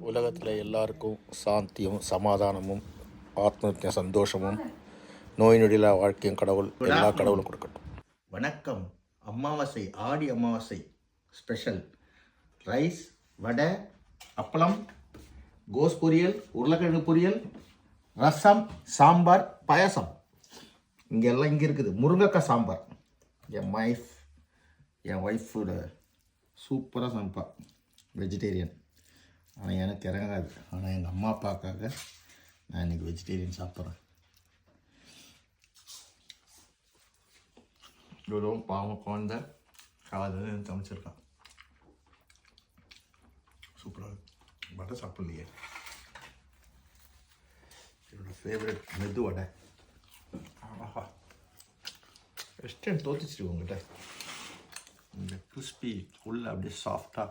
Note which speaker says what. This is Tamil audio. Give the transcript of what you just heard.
Speaker 1: உலகத்தில் எல்லாருக்கும் சாந்தியும் சமாதானமும் ஆத்ம சந்தோஷமும் நோய் நொடியில்லா வாழ்க்கையும் கடவுள் எல்லா கடவுளும் கொடுக்கட்டும்.
Speaker 2: வணக்கம். அமாவாசை, ஆடி அமாவாசை ஸ்பெஷல் ரைஸ், வடை, அப்பளம், கோஸ் பொரியல், உருளைக்கிழங்கு பொரியல், ரசம், சாம்பார், பாயசம். இங்கே இருக்குது முருங்கைக்காய் சாம்பார். என் ஒய்ஃபோட சூப்பராக சமைப்பா, வெஜிடேரியன். ஆனால் எனக்கு இறங்காது. ஆனால் எங்கள் அம்மா அப்பாவுக்காக நான் இன்றைக்கி வெஜிடேரியன் சாப்பிட்றேன். இவ்வளோ பாவம் குழந்த காலையில் சமைச்சிருக்கான். சூப்பராக வடை சாப்பிட்லையே. என்னோடய ஃபேவரட் மெது வடை. ஆஹா, வெஸ்டர்ன் தோத்துச்சிட்டு உங்கள்கிட்ட. இந்த கிறிஸ்பி உள்ள அப்படியே சாஃப்டாக